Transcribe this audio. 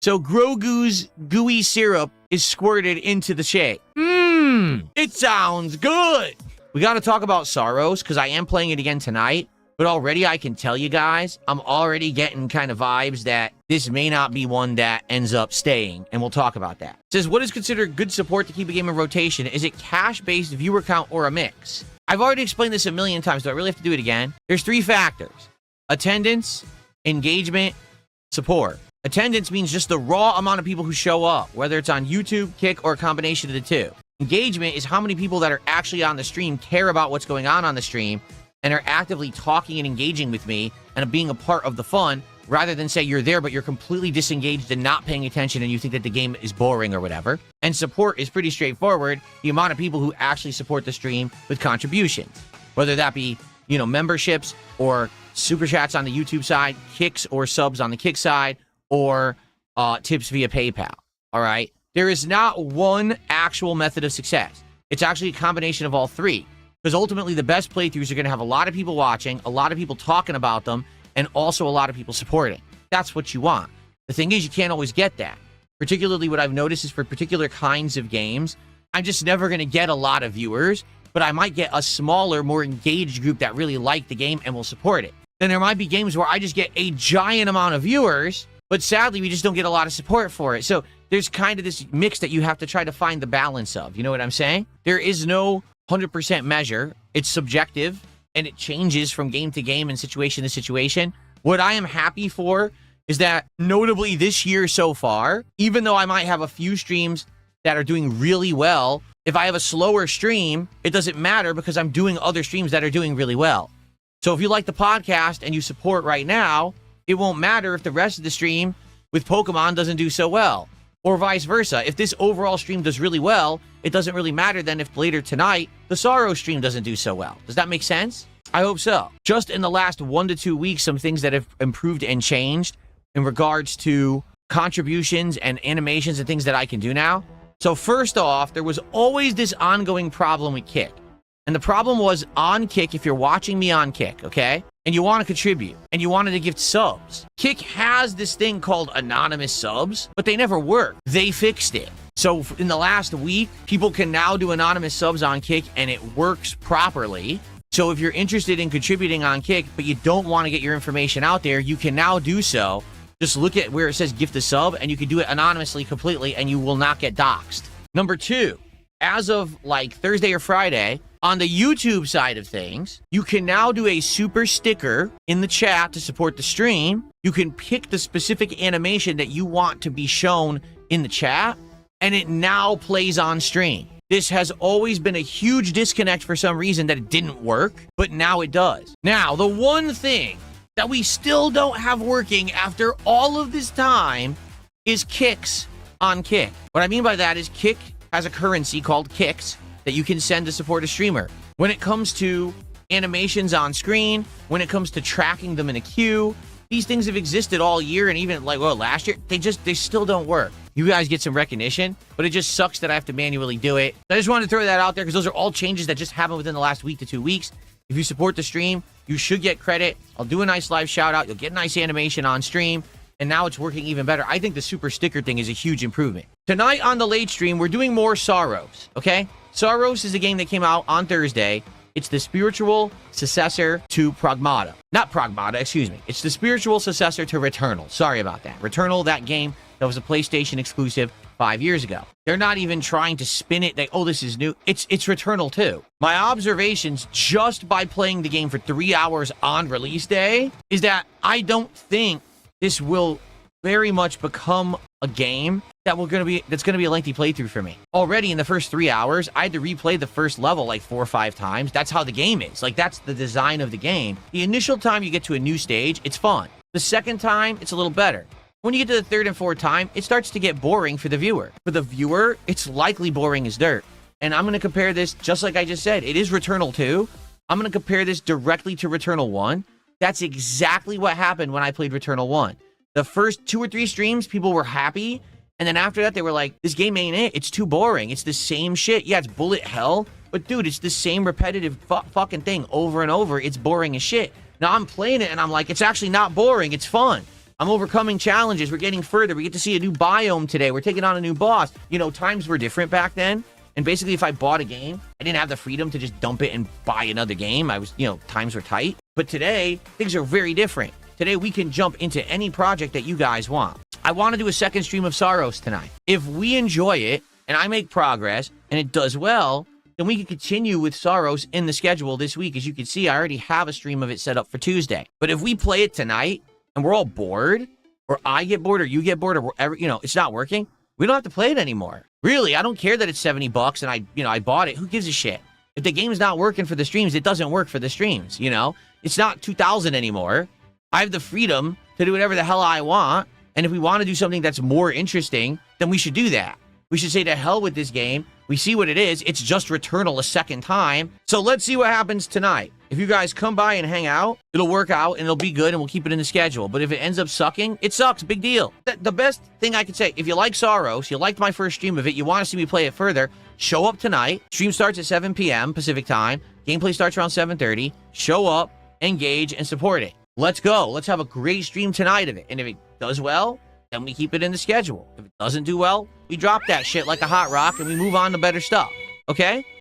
So Grogu's gooey syrup is squirted into the shake. It sounds good. We got to talk about Sorrows because I am playing it again tonight. But already I can tell you guys, I'm already getting kind of vibes that this may not be one that ends up staying, and we'll talk about that. It says, what is considered good support to keep a game in rotation? Is it cash-based, viewer count, or a mix? I've already explained this a million times. Do I really have to do it again? There's 3 factors. Attendance, engagement, support. Attendance means just the raw amount of people who show up, whether it's on YouTube, Kick, or a combination of the two. Engagement is how many people that are actually on the stream care about what's going on the stream and are actively talking and engaging with me and being a part of the fun, rather than say you're there, but you're completely disengaged and not paying attention and you think that the game is boring or whatever. And support is pretty straightforward. The amount of people who actually support the stream with contributions, whether that be, you know, memberships or super chats on the YouTube side, kicks or subs on the Kick side, or tips via PayPal. All right. There is not one actual method of success. It's actually a combination of all 3. Because ultimately, the best playthroughs are going to have a lot of people watching, a lot of people talking about them, and also a lot of people supporting. That's what you want. The thing is, you can't always get that. Particularly what I've noticed is for particular kinds of games, I'm just never going to get a lot of viewers, but I might get a smaller, more engaged group that really like the game and will support it. Then there might be games where I just get a giant amount of viewers, but sadly, we just don't get a lot of support for it. So there's kind of this mix that you have to try to find the balance of. You know what I'm saying? There is no 100% measure. It's subjective, and it changes from game to game and situation to situation. What I am happy for is that, notably this year so far, even though I might have a few streams that are doing really well, if I have a slower stream, it doesn't matter because I'm doing other streams that are doing really well. So if you like the podcast and you support right now, it won't matter if the rest of the stream with Pokemon doesn't do so well. Or vice versa. If this overall stream does really well, it doesn't really matter then if later tonight, the Sorrow stream doesn't do so well. Does that make sense? I hope so. Just in the last 1 to 2 weeks, some things that have improved and changed in regards to contributions and animations and things that I can do now. So first off, there was always this ongoing problem with Kick. And the problem was on Kick, if you're watching me on Kick, okay? And you want to contribute, and you wanted to gift subs. Kick has this thing called anonymous subs, but they never work. They fixed it. So in the last week, people can now do anonymous subs on Kick, and it works properly. So if you're interested in contributing on Kick, but you don't want to get your information out there, you can now do so. Just look at where it says gift a sub, and you can do it anonymously completely, and you will not get doxxed. Number 2, as of like Thursday or Friday, on the YouTube side of things, you can now do a super sticker in the chat to support the stream. You can pick the specific animation that you want to be shown in the chat, and it now plays on stream. This has always been a huge disconnect for some reason that it didn't work, but now it does. Now, the one thing that we still don't have working after all of this time is kicks on Kick. What I mean by that is Kick has a currency called kicks that you can send to support a streamer. When it comes to animations on screen, when it comes to tracking them in a queue, these things have existed all year, and even like, well, last year, they still don't work. You guys get some recognition, but it just sucks that I have to manually do it. I just wanted to throw that out there because those are all changes that just happened within the last week to 2 weeks. If you support the stream, you should get credit. I'll do a nice live shout out. You'll get a nice animation on stream. And now it's working even better. I think the super sticker thing is a huge improvement. Tonight on the late stream, we're doing more Sorrows, okay? Sorrows is a game that came out on Thursday. It's the spiritual successor to Pragmata. Not Pragmata, excuse me. It's the spiritual successor to Returnal. Sorry about that. Returnal, that game that was a PlayStation exclusive 5 years ago. They're not even trying to spin it. Oh, this is new. It's Returnal 2. My observations just by playing the game for 3 hours on release day is that I don't think this will very much become a game that's gonna be a lengthy playthrough for me. Already in the first 3 hours, I had to replay the first level like 4 or 5 times. That's how the game is. Like, that's the design of the game. The initial time you get to a new stage, it's fun. The second time, it's a little better. When you get to the third and fourth time, it starts to get boring for the viewer. For the viewer, it's likely boring as dirt. And I'm gonna compare this, just like I just said, it is Returnal 2. I'm gonna compare this directly to Returnal 1. That's exactly what happened when I played Returnal 1. The first 2 or 3 streams, people were happy. And then after that, they were like, this game ain't it. It's too boring. It's the same shit. Yeah, it's bullet hell. But dude, it's the same repetitive fucking thing over and over. It's boring as shit. Now I'm playing it and I'm like, it's actually not boring. It's fun. I'm overcoming challenges. We're getting further. We get to see a new biome today. We're taking on a new boss. You know, times were different back then. And basically, if I bought a game, I didn't have the freedom to just dump it and buy another game. Times were tight. But today, things are very different. Today, we can jump into any project that you guys want. I want to do a second stream of Saros tonight. If we enjoy it, and I make progress, and it does well, then we can continue with Saros in the schedule this week. As you can see, I already have a stream of it set up for Tuesday. But if we play it tonight, and we're all bored, or I get bored, or you get bored, or whatever, it's not working, we don't have to play it anymore. Really, I don't care that it's $70 and I bought it. Who gives a shit? If the game's not working for the streams, it doesn't work for the streams, It's not 2000 anymore. I have the freedom to do whatever the hell I want. And if we want to do something that's more interesting, then we should do that. We should say to hell with this game. We see what it is. It's just Returnal a second time. So let's see what happens tonight. If you guys come by and hang out, it'll work out and it'll be good and we'll keep it in the schedule. But if it ends up sucking, it sucks. Big deal. The best thing I could say, if you like Saros, you liked my first stream of it, you want to see me play it further, show up tonight. Stream starts at 7 p.m. Pacific time. Gameplay starts around 7:30. Show up, engage, and support it. Let's go. Let's have a great stream tonight of it. And if it does well, then we keep it in the schedule. If it doesn't do well, we drop that shit like a hot rock and we move on to better stuff. Okay?